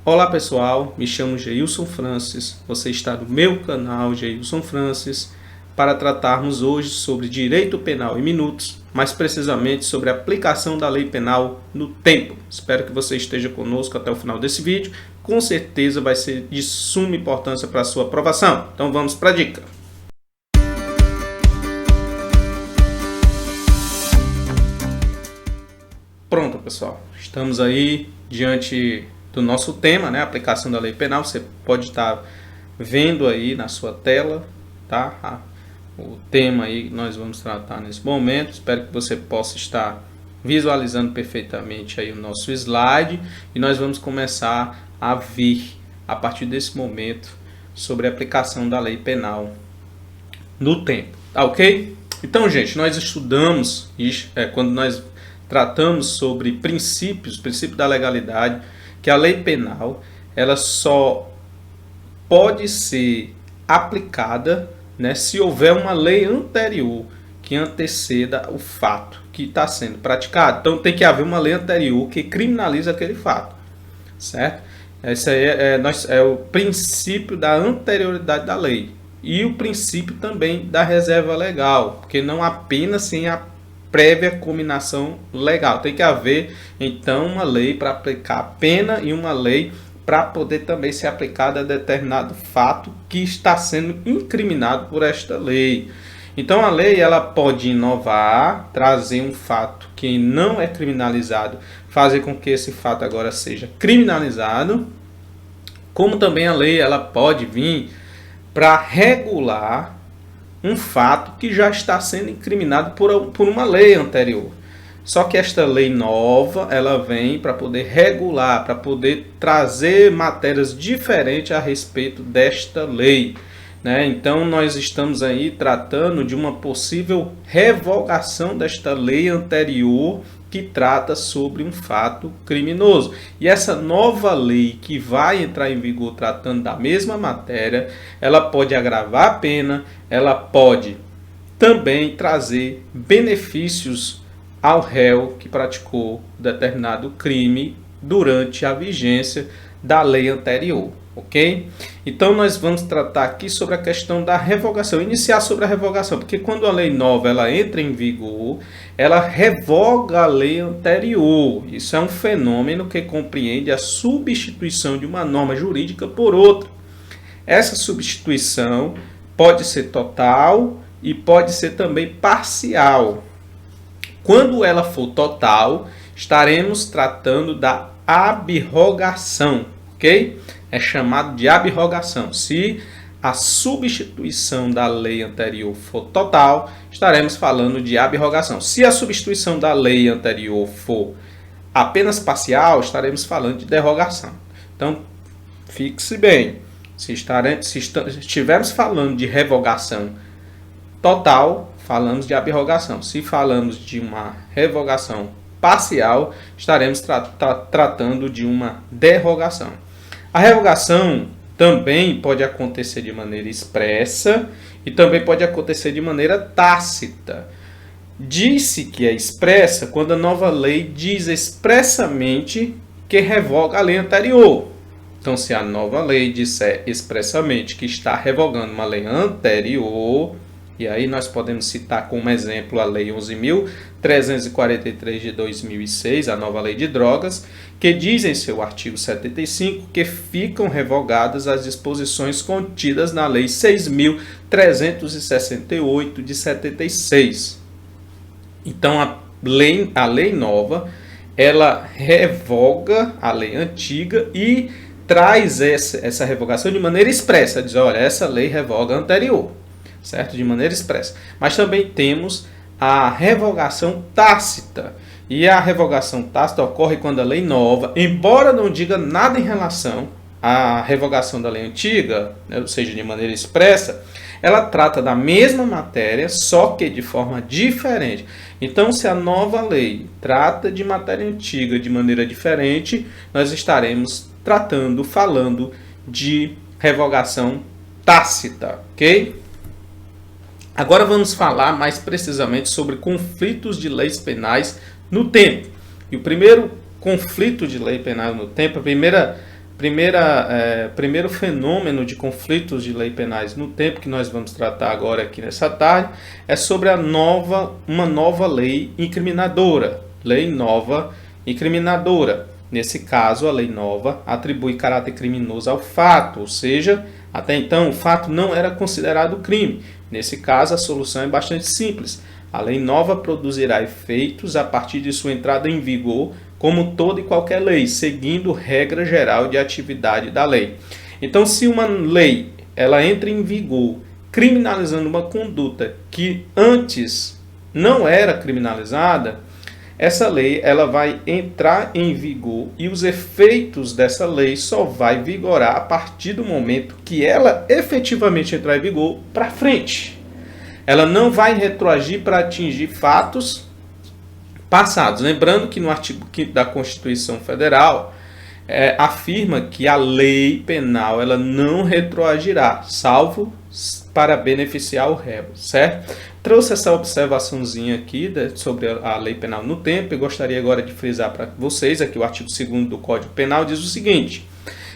Olá pessoal, me chamo Geilson Francis, você está no meu canal Geilson Francis para tratarmos hoje sobre direito penal em minutos, mais precisamente sobre a aplicação da lei penal no tempo. Espero que você esteja conosco até o final desse vídeo, com certeza vai ser de suma importância para a sua aprovação. Então vamos para a dica. Pronto pessoal, estamos aí diante do nosso tema, né, aplicação da lei penal. Você pode estar vendo aí na sua tela, tá? O tema aí que nós vamos tratar nesse momento. Espero que você possa estar visualizando perfeitamente aí o nosso slide e nós vamos começar a ver a partir desse momento sobre a aplicação da lei penal no tempo, tá ok? Então, gente, nós estudamos quando nós tratamos sobre princípios da legalidade, que a lei penal ela só pode ser aplicada, né, se houver uma lei anterior que anteceda o fato que está sendo praticado. Então tem que haver uma lei anterior que criminaliza aquele fato, certo? Esse aí é o princípio da anterioridade da lei e o princípio também da reserva legal, porque não apenas sem a prévia cominação legal. Tem que haver, então, uma lei para aplicar a pena e uma lei para poder também ser aplicada a determinado fato que está sendo incriminado por esta lei. Então, a lei ela pode inovar, trazer um fato que não é criminalizado, fazer com que esse fato agora seja criminalizado, como também a lei ela pode vir para regular um fato que já está sendo incriminado por uma lei anterior. Só que esta lei nova, ela vem para poder regular, para poder trazer matérias diferentes a respeito desta lei, né? Então nós estamos aí tratando de uma possível revogação desta lei anterior que trata sobre um fato criminoso. E essa nova lei que vai entrar em vigor tratando da mesma matéria, ela pode agravar a pena, ela pode também trazer benefícios ao réu que praticou determinado crime durante a vigência da lei anterior, ok? Então nós vamos tratar aqui sobre a questão da revogação, iniciar sobre a revogação, porque quando a lei nova ela entra em vigor, ela revoga a lei anterior. Isso é um fenômeno que compreende a substituição de uma norma jurídica por outra. Essa substituição pode ser total e pode ser também parcial. Quando ela for total, estaremos tratando da abrogação, ok? É chamado de abrogação. Se a substituição da lei anterior for total, estaremos falando de abrogação. Se a substituição da lei anterior for apenas parcial, estaremos falando de derrogação. Então, fixe bem. Se estivermos falando de revogação total, falamos de abrogação. Se falamos de uma revogação parcial, estaremos tratando de uma derrogação. A revogação também pode acontecer de maneira expressa e também pode acontecer de maneira tácita. Diz-se que é expressa quando a nova lei diz expressamente que revoga a lei anterior. Então, se a nova lei disser expressamente que está revogando uma lei anterior, e aí nós podemos citar como exemplo a Lei 11.343 de 2006, a nova lei de drogas, que diz em seu artigo 75 que ficam revogadas as disposições contidas na Lei 6.368 de 76. Então a lei nova, ela revoga a lei antiga e traz essa revogação de maneira expressa, diz, olha, essa lei revoga a anterior, certo? De maneira expressa. Mas também temos a revogação tácita. E a revogação tácita ocorre quando a lei nova, embora não diga nada em relação à revogação da lei antiga, né, ou seja, de maneira expressa, ela trata da mesma matéria, só que de forma diferente. Então, se a nova lei trata de matéria antiga de maneira diferente, nós estaremos falando de revogação tácita, ok? Agora vamos falar mais precisamente sobre conflitos de leis penais no tempo. E o primeiro conflito de lei penal no tempo, a primeira primeiro fenômeno de conflitos de lei penais no tempo que nós vamos tratar agora aqui nessa tarde é sobre uma nova lei incriminadora. Lei nova incriminadora. Nesse caso, a lei nova atribui caráter criminoso ao fato, ou seja, até então o fato não era considerado crime. Nesse caso, a solução é bastante simples. A lei nova produzirá efeitos a partir de sua entrada em vigor, como toda e qualquer lei, seguindo regra geral de atividade da lei. Então, se uma lei ela entra em vigor criminalizando uma conduta que antes não era criminalizada, essa lei ela vai entrar em vigor e os efeitos dessa lei só vai vigorar a partir do momento que ela efetivamente entrar em vigor para frente. Ela não vai retroagir para atingir fatos passados. Lembrando que no artigo 5º da Constituição Federal afirma que a lei penal ela não retroagirá, salvo para beneficiar o réu, certo? Trouxe essa observaçãozinha aqui sobre a lei penal no tempo e gostaria agora de frisar para vocês, aqui o artigo 2º do Código Penal diz o seguinte: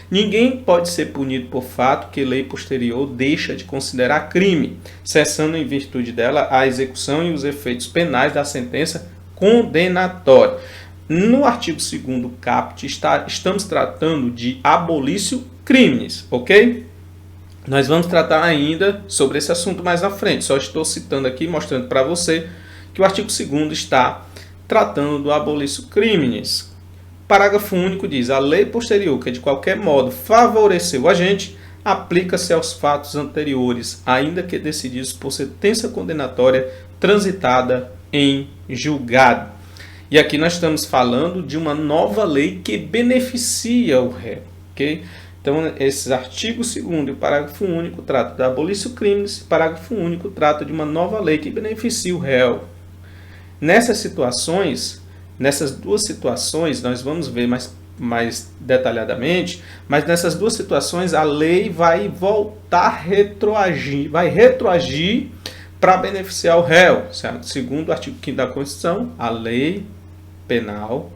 ninguém pode ser punido por fato que lei posterior deixa de considerar crime, cessando em virtude dela a execução e os efeitos penais da sentença condenatória. No artigo 2º caput estamos tratando de abolício crimes, ok? Nós vamos tratar ainda sobre esse assunto mais na frente. Só estou citando aqui, mostrando para você que o artigo 2º está tratando do abolício crimes. Parágrafo único diz: a lei posterior que de qualquer modo favoreceu o agente aplica-se aos fatos anteriores, ainda que decididos por sentença condenatória transitada em julgado. E aqui nós estamos falando de uma nova lei que beneficia o réu, ok? Então, esses artigos 2º e o parágrafo único tratam da abolício crimes, e o parágrafo único trata de uma nova lei que beneficia o réu. Nessas duas situações, nós vamos ver mais detalhadamente, mas nessas duas situações a lei vai voltar a retroagir, vai retroagir para beneficiar o réu, certo? Segundo o artigo 5º da Constituição, a lei penal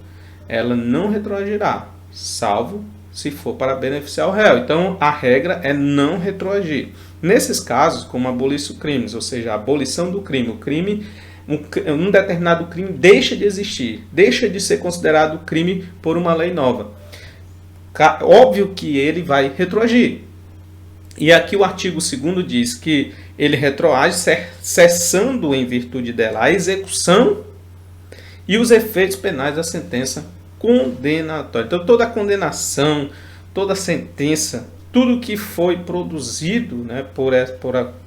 ela não retroagirá, salvo se for para beneficiar o réu. Então, a regra é não retroagir. Nesses casos, como abolício crimes, ou seja, a abolição do crime, um determinado crime deixa de existir, deixa de ser considerado crime por uma lei nova. Óbvio que ele vai retroagir. E aqui o artigo 2º diz que ele retroage cessando em virtude dela a execução e os efeitos penais da sentença condenatória. Então, toda a condenação, toda a sentença, tudo que foi produzido, né,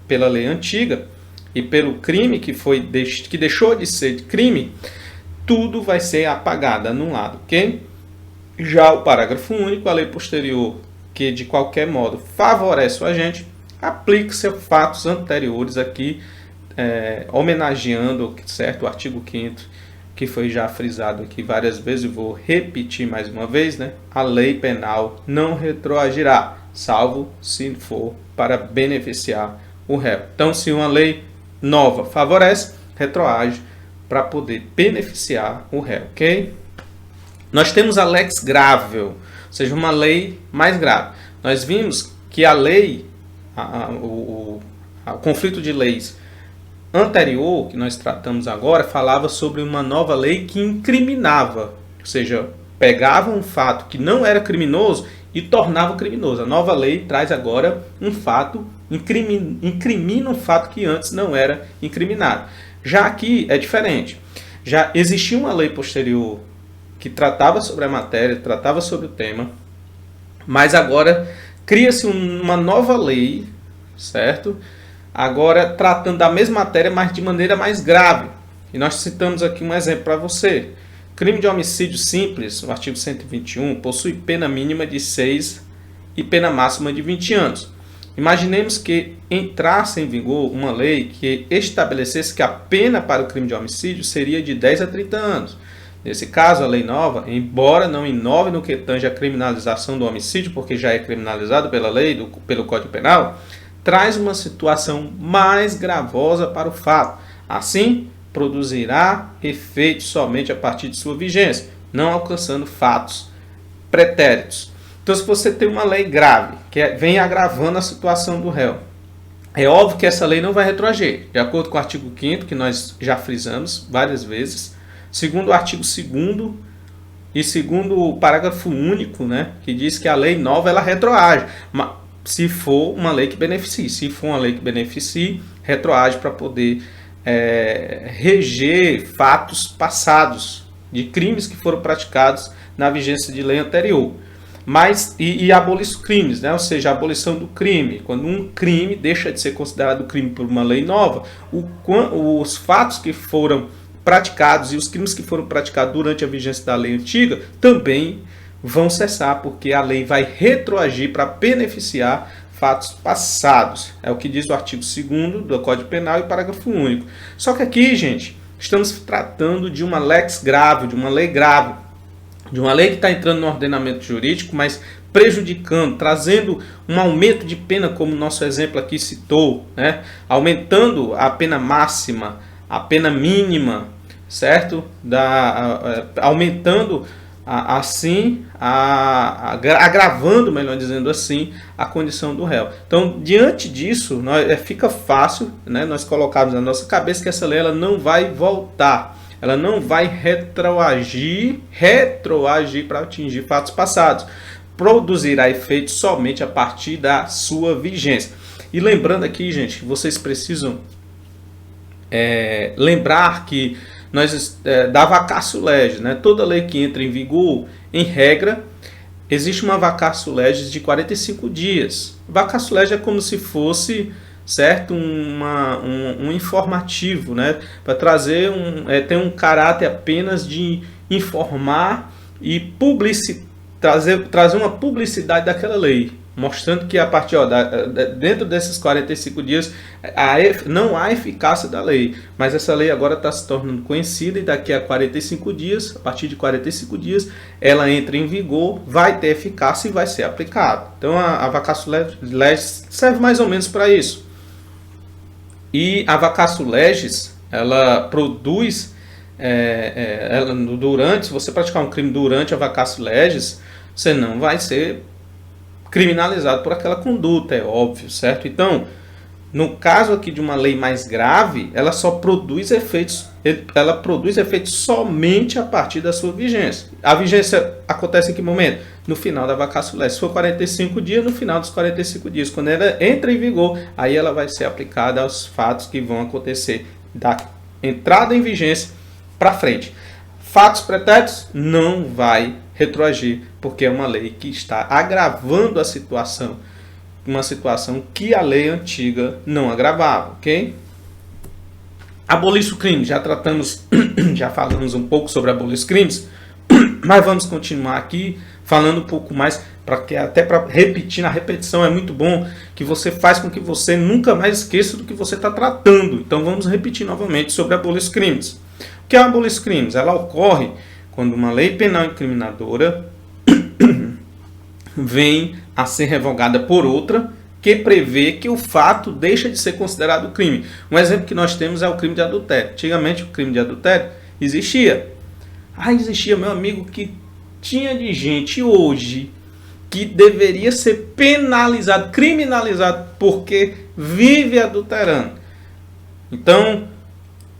pela lei antiga e pelo crime que deixou de ser crime, tudo vai ser apagado, anulado, ok? Já o parágrafo único, a lei posterior, que de qualquer modo favorece o agente, aplica-se a fatos anteriores aqui, homenageando, certo, o artigo 5º, que foi já frisado aqui várias vezes, e vou repetir mais uma vez, né? A lei penal não retroagirá, salvo se for para beneficiar o réu. Então, se uma lei nova favorece, retroage para poder beneficiar o réu, ok? Nós temos a lex gravel, ou seja, uma lei mais grave. Nós vimos que a lei, o conflito de leis anterior, que nós tratamos agora, falava sobre uma nova lei que incriminava, ou seja, pegava um fato que não era criminoso e tornava criminoso. A nova lei traz agora um fato, incrimina um fato que antes não era incriminado. Já aqui é diferente. Já existia uma lei posterior que tratava sobre a matéria, tratava sobre o tema, mas agora cria-se uma nova lei, certo? Agora tratando da mesma matéria, mas de maneira mais grave. E nós citamos aqui um exemplo para você. Crime de homicídio simples, o artigo 121, possui pena mínima de 6 e pena máxima de 20 anos. Imaginemos que entrasse em vigor uma lei que estabelecesse que a pena para o crime de homicídio seria de 10 a 30 anos. Nesse caso, a lei nova, embora não inove no que tange a criminalização do homicídio, porque já é criminalizado pela lei, pelo Código Penal, traz uma situação mais gravosa para o fato. Assim, produzirá efeito somente a partir de sua vigência, não alcançando fatos pretéritos. Então, se você tem uma lei grave, que vem agravando a situação do réu, é óbvio que essa lei não vai retroagir, de acordo com o artigo 5º, que nós já frisamos várias vezes, segundo o artigo 2º e segundo o parágrafo único, né, que diz que a lei nova ela retroage, se for uma lei que beneficie. Se for uma lei que beneficie, retroage para poder reger fatos passados de crimes que foram praticados na vigência de lei anterior. Mas, e abolir os crimes, né? Ou seja, a abolição do crime. Quando um crime deixa de ser considerado crime por uma lei nova, os fatos que foram praticados e os crimes que foram praticados durante a vigência da lei antiga também vão cessar, porque a lei vai retroagir para beneficiar fatos passados. É o que diz o artigo 2º do Código Penal e parágrafo único. Só que aqui, gente, estamos tratando de uma lex grave, de uma lei grave, de uma lei que está entrando no ordenamento jurídico, mas prejudicando, trazendo um aumento de pena, como o nosso exemplo aqui citou, né? Aumentando a pena máxima, a pena mínima, certo? Aumentando assim, agravando, melhor dizendo assim, a condição do réu. Então, diante disso, fica fácil, né, nós colocarmos na nossa cabeça que essa lei ela não vai voltar, ela não vai retroagir para atingir fatos passados, produzirá efeito somente a partir da sua vigência. E lembrando aqui, gente, que vocês precisam lembrar que da vacatio legis, né? Toda lei que entra em vigor, em regra, existe uma vacatio legis de 45 dias. Vacatio legis é como se fosse, certo, um informativo, né? Para trazer tem um caráter apenas de informar e trazer uma publicidade daquela lei, mostrando que a partir dentro desses 45 dias não há eficácia da lei, mas essa lei agora está se tornando conhecida e daqui a 45 dias, a partir de 45 dias, ela entra em vigor, vai ter eficácia e vai ser aplicada. Então a vacatio legis serve mais ou menos para isso. E a vacatio legis, ela produz, se você praticar um crime durante a vacatio legis, você não vai ser criminalizado por aquela conduta, é óbvio, certo? Então, no caso aqui de uma lei mais grave, ela só produz efeitos, somente a partir da sua vigência. A vigência acontece em que momento? No final da vacatio legis. Se for 45 dias, no final dos 45 dias, quando ela entra em vigor, aí ela vai ser aplicada aos fatos que vão acontecer da entrada em vigência para frente. Fatos pretéritos não vai retroagir, porque é uma lei que está agravando a situação, uma situação que a lei antiga não agravava, ok? Abolir o crime, já falamos um pouco sobre abolir os crimes, mas vamos continuar aqui falando um pouco mais, até para repetir, na repetição é muito bom, que você faz com que você nunca mais esqueça do que você está tratando. Então vamos repetir novamente sobre abolir os crimes. O que é abolir os crimes? Ela ocorre quando uma lei penal incriminadora vem a ser revogada por outra que prevê que o fato deixa de ser considerado crime. Um exemplo que nós temos é o crime de adultério. Antigamente o crime de adultério existia. Existia, meu amigo, que tinha de gente hoje que deveria ser penalizado, criminalizado, porque vive adulterando. Então,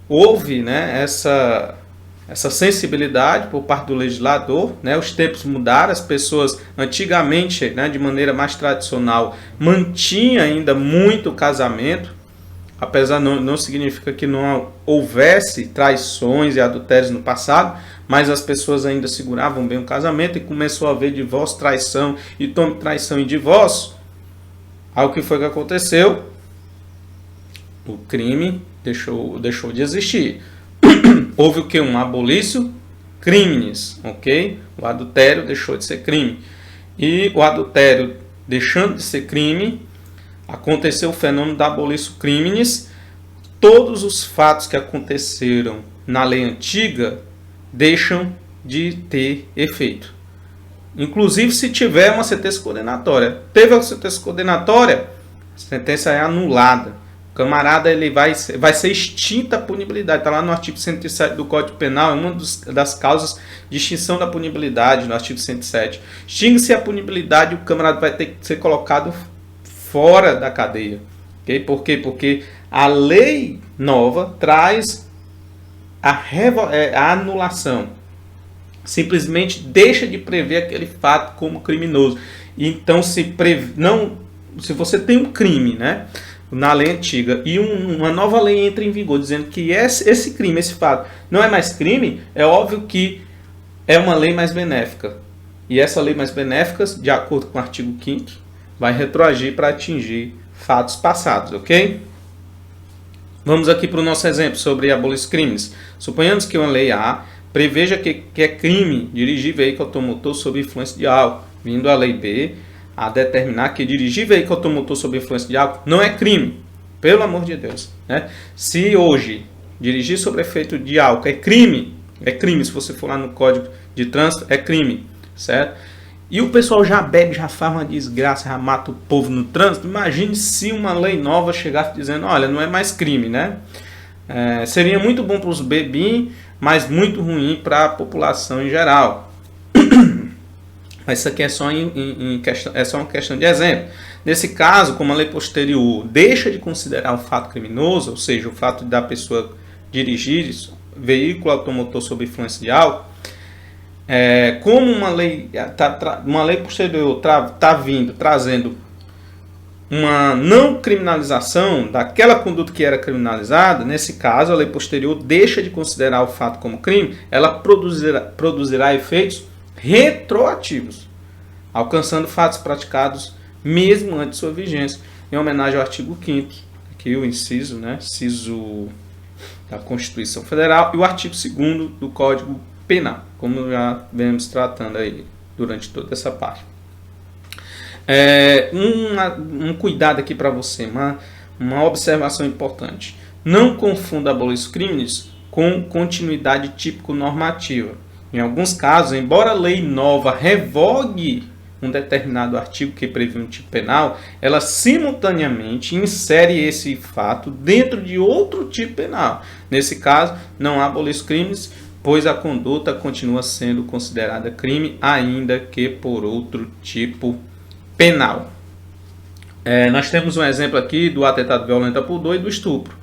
houve, né, essa sensibilidade por parte do legislador, né? Os tempos mudaram, as pessoas antigamente, né, de maneira mais tradicional, mantinham ainda muito o casamento, apesar não significa que não houvesse traições e adultérios no passado, mas as pessoas ainda seguravam bem o casamento e começou a haver divórcio, traição e traição e divórcio. Aí o que foi que aconteceu? O crime deixou de existir. Houve o que? Um abolício criminis, ok? O adultério deixou de ser crime. E o adultério deixando de ser crime, aconteceu o fenômeno da abolício criminis. Todos os fatos que aconteceram na lei antiga deixam de ter efeito. Inclusive se tiver uma sentença condenatória. Teve a sentença condenatória, a sentença é anulada. camarada ele vai ser extinta a punibilidade. Está lá no artigo 107 do Código Penal, é uma das causas de extinção da punibilidade no artigo 107. Extingue-se a punibilidade, o camarada vai ter que ser colocado fora da cadeia. Okay? Por quê? Porque a lei nova traz a anulação. Simplesmente deixa de prever aquele fato como criminoso. Então, se você tem um crime, né, na lei antiga e uma nova lei entra em vigor dizendo que esse crime, esse fato, não é mais crime, é óbvio que é uma lei mais benéfica. E essa lei mais benéfica, de acordo com o artigo 5º, vai retroagir para atingir fatos passados, ok? Vamos aqui para o nosso exemplo sobre abolir crimes. Suponhamos que uma lei A preveja que é crime dirigir veículo automotor sob influência de álcool, vindo a lei B a determinar que dirigir veículo automotor sob influência de álcool não é crime, pelo amor de Deus, né? Se hoje dirigir sob efeito de álcool é crime, se você for lá no Código de Trânsito, é crime, certo? E o pessoal já bebe, já faz uma desgraça, já mata o povo no trânsito. Imagine se uma lei nova chegasse dizendo, olha, não é mais crime, né? Seria muito bom para os bebinhos, mas muito ruim para a população em geral. Mas isso aqui é só uma questão de exemplo. Nesse caso, como a lei posterior deixa de considerar um fato criminoso, ou seja, o fato da pessoa dirigir veículo automotor sob influência de álcool, como uma lei posterior está vindo trazendo uma não criminalização daquela conduta que era criminalizada, nesse caso a lei posterior deixa de considerar o fato como crime, ela produzirá efeitos retroativos, alcançando fatos praticados mesmo antes de sua vigência, em homenagem ao artigo 5º, aqui o inciso da Constituição Federal, e o artigo 2º do Código Penal, como já vemos tratando aí durante toda essa parte. Um cuidado aqui para você, uma observação importante. Não confunda abolir crimes com continuidade típico-normativa. Em alguns casos, embora a lei nova revogue um determinado artigo que prevê um tipo penal, ela simultaneamente insere esse fato dentro de outro tipo penal. Nesse caso, não há abolir crimes, pois a conduta continua sendo considerada crime, ainda que por outro tipo penal. Nós temos um exemplo aqui do atentado violento a pudor e do estupro.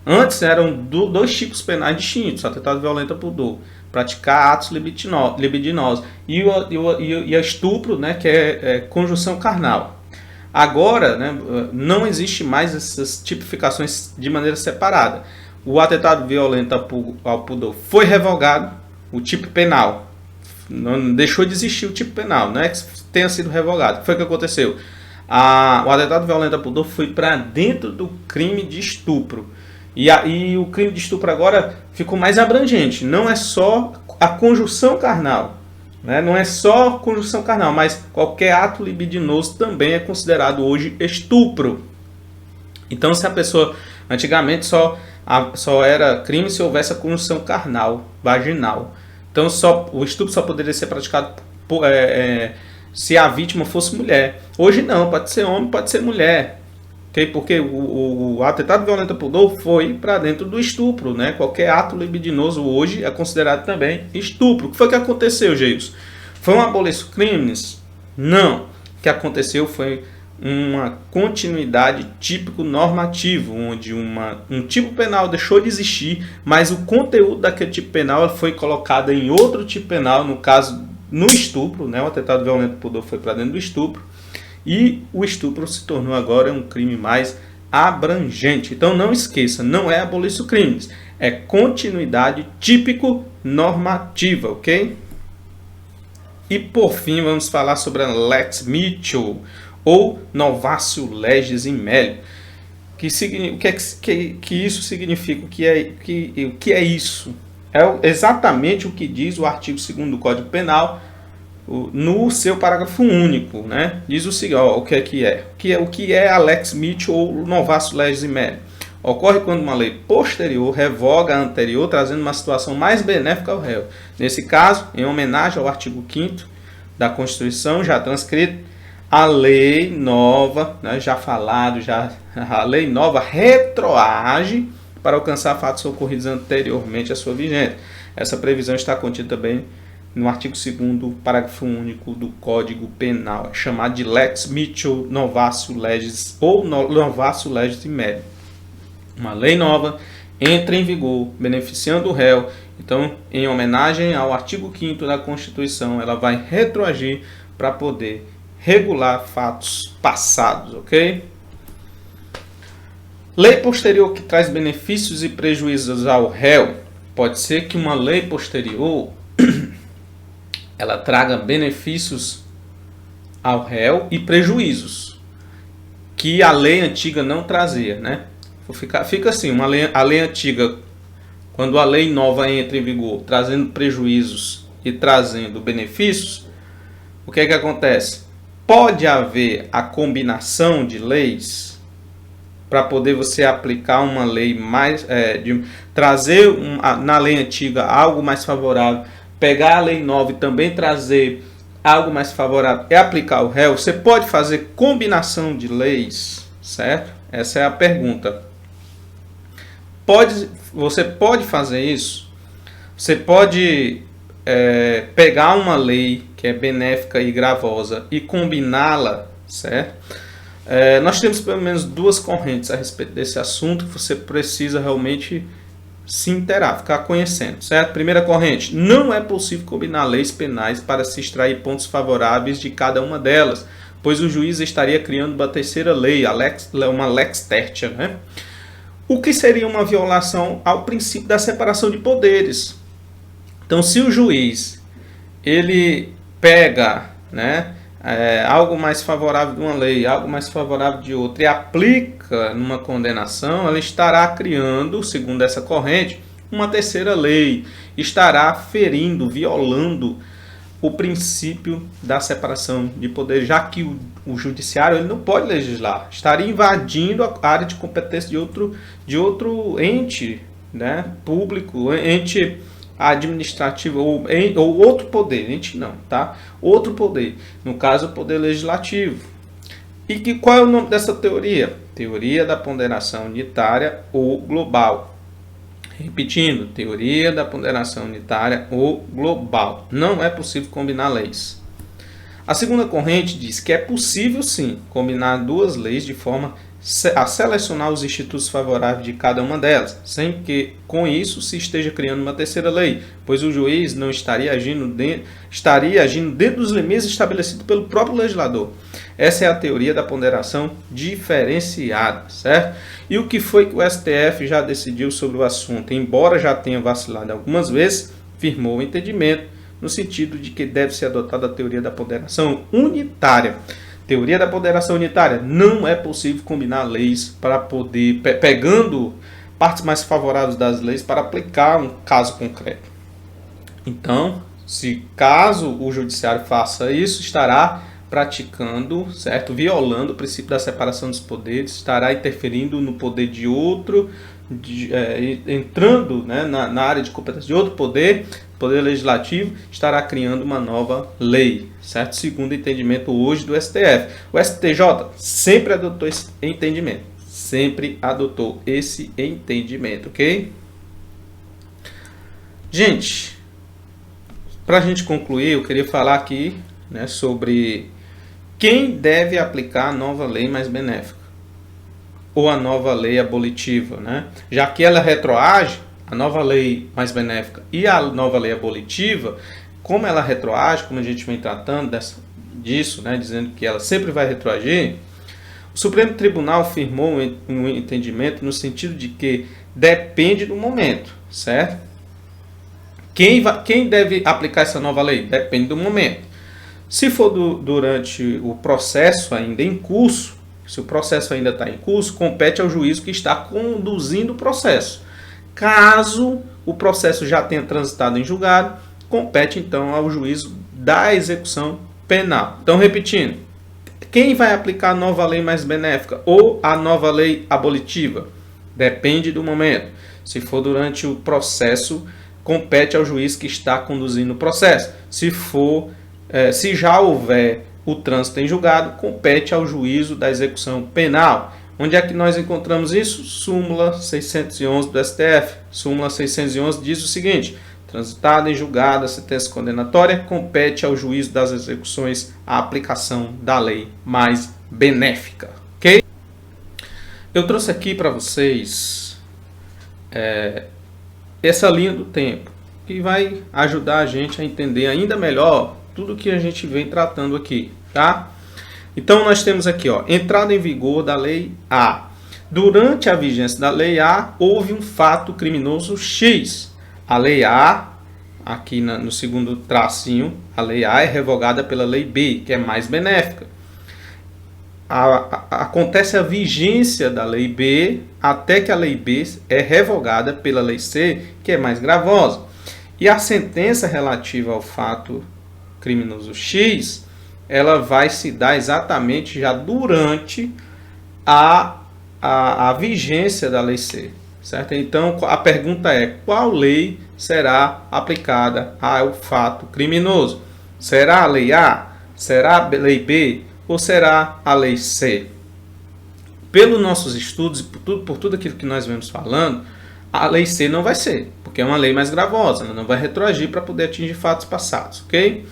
Antes eram dois tipos penais distintos, atentado violento a pudor, praticar atos libidinosos, e o estupro, né, que é conjunção carnal. Agora, né, não existe mais essas tipificações de maneira separada. O atentado violento ao pudor foi revogado, o tipo penal. Não deixou de existir o tipo penal, né, que tenha sido revogado. O que foi que aconteceu? O atentado violento ao pudor foi para dentro do crime de estupro. E o crime de estupro agora ficou mais abrangente. Não é só a conjunção carnal, né? Não é só conjunção carnal, mas qualquer ato libidinoso também é considerado hoje estupro. Então, se a pessoa antigamente só era crime se houvesse a conjunção carnal, vaginal. Então, o estupro só poderia ser praticado se a vítima fosse mulher. Hoje não, pode ser homem, pode ser mulher. Okay? Porque o atentado violento ao pudor foi para dentro do estupro, né? Qualquer ato libidinoso hoje é considerado também estupro. O que foi que aconteceu, Geilson? Foi um abolir crimes? Não. O que aconteceu foi uma continuidade típico-normativo, onde um tipo penal deixou de existir, mas o conteúdo daquele tipo penal foi colocado em outro tipo penal, no caso, no estupro, né? O atentado violento ao pudor foi para dentro do estupro, e o estupro se tornou agora um crime mais abrangente. Então não esqueça, não é abolir crimes, é continuidade típico-normativa, ok? E por fim vamos falar sobre a Lex Mitchell, ou Novatio Legis in Melior. O que isso significa? O que é isso? É exatamente o que diz o artigo 2º do Código Penal, no seu parágrafo único, né? Diz o seguinte, o que é a Lex Mitchell ou Novatio Legis in Melior? Ocorre quando uma lei posterior revoga a anterior, trazendo uma situação mais benéfica ao réu. Nesse caso, em homenagem ao artigo 5º da Constituição, já transcrito, a lei nova, né, já falado, a lei nova retroage para alcançar fatos ocorridos anteriormente à sua vigência. Essa previsão está contida também no artigo 2º, parágrafo único do Código Penal, chamado de Lex Mitchell Novatio Legis ou Novatio Legis in Medio. Uma lei nova entra em vigor, beneficiando o réu. Então, em homenagem ao artigo 5º da Constituição, ela vai retroagir para poder regular fatos passados, ok? Lei posterior que traz benefícios e prejuízos ao réu. Pode ser que uma lei posterior ela traga benefícios ao réu e prejuízos que a lei antiga não trazia, né? Fica assim, a lei antiga, quando a lei nova entra em vigor, trazendo prejuízos e trazendo benefícios, o que é que acontece? Pode haver a combinação de leis para poder você aplicar uma lei mais, trazer na lei antiga algo mais favorável, pegar a lei nova e também trazer algo mais favorável e aplicar o réu. Você pode fazer combinação de leis, certo? Essa é a pergunta. Você pode fazer isso? Você pode pegar uma lei que é benéfica e gravosa e combiná-la, certo? Nós temos pelo menos duas correntes a respeito desse assunto que você precisa realmente se inteirar, ficar conhecendo, certo? Primeira corrente: não é possível combinar leis penais para se extrair pontos favoráveis de cada uma delas, pois o juiz estaria criando uma terceira lei, uma lex tertia, né? O que seria uma violação ao princípio da separação de poderes. Então, se o juiz ele pega, né, algo mais favorável de uma lei, algo mais favorável de outra e aplica numa condenação, ela estará criando, segundo essa corrente, uma terceira lei, estará ferindo, violando o princípio da separação de poder, já que o judiciário ele não pode legislar, estaria invadindo a área de competência de outro ente, né, público, ente administrativo ou outro poder, ente não, tá? Outro poder, no caso o poder legislativo. E qual é o nome dessa teoria? Teoria da ponderação unitária ou global. Repetindo, teoria da ponderação unitária ou global. Não é possível combinar leis. A segunda corrente diz que é possível sim combinar duas leis de forma a selecionar os institutos favoráveis de cada uma delas, sem que com isso se esteja criando uma terceira lei, pois o juiz não estaria agindo dentro dos limites estabelecidos pelo próprio legislador. Essa é a teoria da ponderação diferenciada, certo? E o que foi que o STF já decidiu sobre o assunto? Embora já tenha vacilado algumas vezes, firmou o entendimento no sentido de que deve ser adotada a teoria da ponderação unitária. Teoria da ponderação unitária: não é possível combinar leis para poder, pegando partes mais favoráveis das leis para aplicar um caso concreto. Então, se caso o judiciário faça isso, estará praticando, certo? Violando o princípio da separação dos poderes, estará interferindo no poder de outro, entrando, né, na área de competência de outro poder legislativo, estará criando uma nova lei, certo? Segundo o entendimento hoje do STF. O STJ sempre adotou esse entendimento. Sempre adotou esse entendimento, ok? Gente, para a gente concluir, eu queria falar aqui, né, sobre quem deve aplicar a nova lei mais benéfica ou a nova lei abolitiva, né? Já que ela retroage, a nova lei mais benéfica e a nova lei abolitiva, como ela retroage, como a gente vem tratando disso, né, dizendo que ela sempre vai retroagir, o Supremo Tribunal firmou um entendimento no sentido de que depende do momento, certo? Quem deve aplicar essa nova lei? Depende do momento. Se for durante o processo ainda em curso, se o processo ainda está em curso, compete ao juiz que está conduzindo o processo. Caso o processo já tenha transitado em julgado, compete então ao juízo da execução penal. Então, repetindo, quem vai aplicar a nova lei mais benéfica ou a nova lei abolitiva? Depende do momento. Se for durante o processo, compete ao juiz que está conduzindo o processo. Se já houver o trânsito em julgado compete ao juízo da execução penal. Onde é que nós encontramos isso? Súmula 611 do STF. Súmula 611 diz o seguinte: transitada em julgado a sentença condenatória, compete ao juízo das execuções a aplicação da lei mais benéfica. Ok? Eu trouxe aqui para vocês essa linha do tempo, que vai ajudar a gente a entender ainda melhor tudo que a gente vem tratando aqui, tá? Então nós temos aqui, ó, entrada em vigor da Lei A. Durante a vigência da Lei A, houve um fato criminoso X. A Lei A, aqui no segundo tracinho, a Lei A é revogada pela Lei B, que é mais benéfica. Acontece a vigência da Lei B até que a Lei B é revogada pela Lei C, que é mais gravosa. E a sentença relativa ao fato criminoso X, ela vai se dar exatamente já durante a vigência da Lei C, certo? Então, a pergunta é: qual lei será aplicada ao fato criminoso? Será a Lei A? Será a Lei B? Ou será a Lei C? Pelos nossos estudos e por tudo aquilo que nós vemos falando, a Lei C não vai ser, porque é uma lei mais gravosa, ela não vai retroagir para poder atingir fatos passados, ok?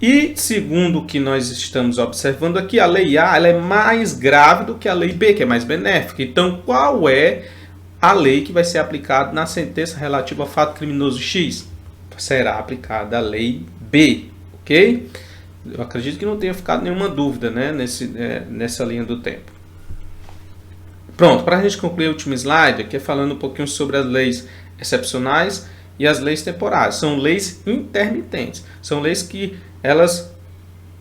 E segundo o que nós estamos observando aqui, a Lei A ela é mais grave do que a Lei B, que é mais benéfica. Então, qual é a lei que vai ser aplicada na sentença relativa ao fato criminoso X? Será aplicada a Lei B, ok? Eu acredito que não tenha ficado nenhuma dúvida, né, nessa linha do tempo. Pronto, para a gente concluir o último slide, aqui é falando um pouquinho sobre as leis excepcionais e as leis temporárias. São leis intermitentes, são leis que elas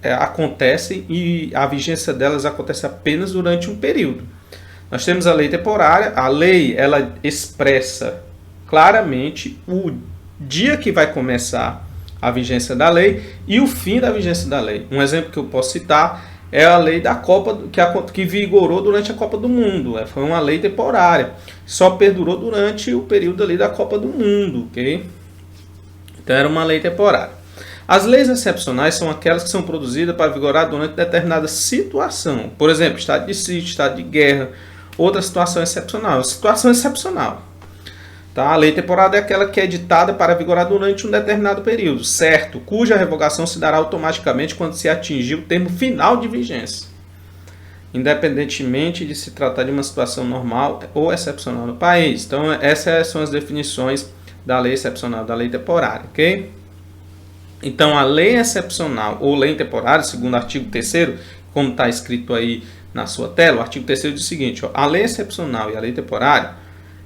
acontecem e a vigência delas acontece apenas durante um período. Nós temos a lei temporária. A lei ela expressa claramente o dia que vai começar a vigência da lei e o fim da vigência da lei. Um exemplo que eu posso citar é a lei da Copa, que vigorou durante a Copa do Mundo. Foi uma lei temporária, só perdurou durante o período ali da Copa do Mundo, ok? Então era uma lei temporária. As leis excepcionais são aquelas que são produzidas para vigorar durante determinada situação. Por exemplo, estado de sítio, estado de guerra, outra situação excepcional. Situação excepcional. Tá? A lei temporária é aquela que é editada para vigorar durante um determinado período, certo? Cuja revogação se dará automaticamente quando se atingir o termo final de vigência, independentemente de se tratar de uma situação normal ou excepcional no país. Então, essas são as definições da lei excepcional, da lei temporária, ok? Então, a lei excepcional ou lei temporária, segundo o artigo 3º, como está escrito aí na sua tela, o artigo 3º diz o seguinte: ó, a lei excepcional e a lei temporária,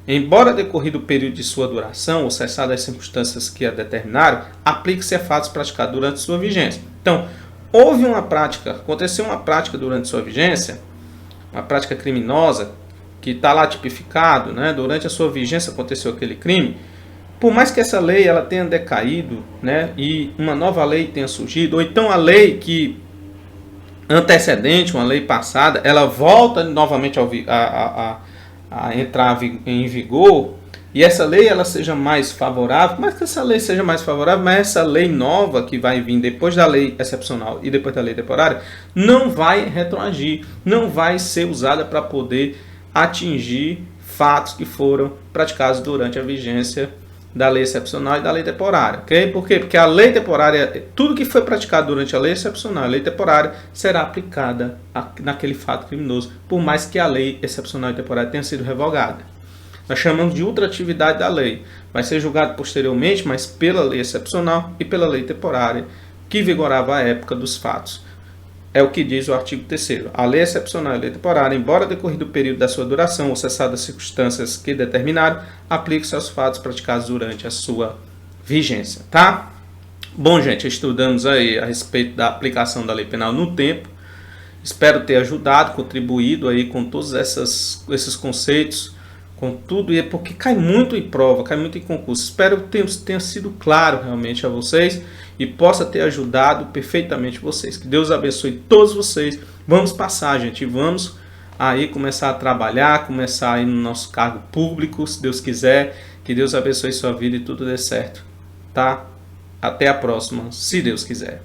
embora decorrido o período de sua duração ou cessadas as circunstâncias que a determinaram, aplique-se a fatos praticados durante sua vigência. Então, houve uma prática, aconteceu uma prática durante sua vigência, uma prática criminosa, que está lá tipificado, né? Durante a sua vigência aconteceu aquele crime. Por mais que essa lei ela tenha decaído, né, e uma nova lei tenha surgido, ou então a lei que antecedente, uma lei passada, ela volta novamente a entrar em vigor, e essa lei ela seja mais favorável, mas que essa lei seja mais favorável, mas essa lei nova que vai vir depois da lei excepcional e depois da lei temporária, não vai retroagir, não vai ser usada para poder atingir fatos que foram praticados durante a vigência da lei excepcional e da lei temporária, ok? Por quê? Porque a lei temporária, tudo que foi praticado durante a lei excepcional e a lei temporária será aplicada naquele fato criminoso, por mais que a lei excepcional e temporária tenha sido revogada. Nós chamamos de ultratividade da lei. Vai ser julgado posteriormente, mas pela lei excepcional e pela lei temporária, que vigorava à época dos fatos. É o que diz o artigo 3º. A lei excepcional e a lei temporária, embora decorrido o período da sua duração ou cessadas as circunstâncias que determinaram, aplique-se aos fatos praticados durante a sua vigência, tá? Bom, gente, estudamos aí a respeito da aplicação da lei penal no tempo. Espero ter ajudado, contribuído aí com todos esses conceitos, com tudo, e é porque cai muito em prova, cai muito em concurso. Espero que tenha sido claro realmente a vocês e possa ter ajudado perfeitamente vocês. Que Deus abençoe todos vocês. Vamos passar, gente, vamos aí começar a trabalhar, começar aí no nosso cargo público, se Deus quiser. Que Deus abençoe sua vida e tudo dê certo, tá? Até a próxima, se Deus quiser.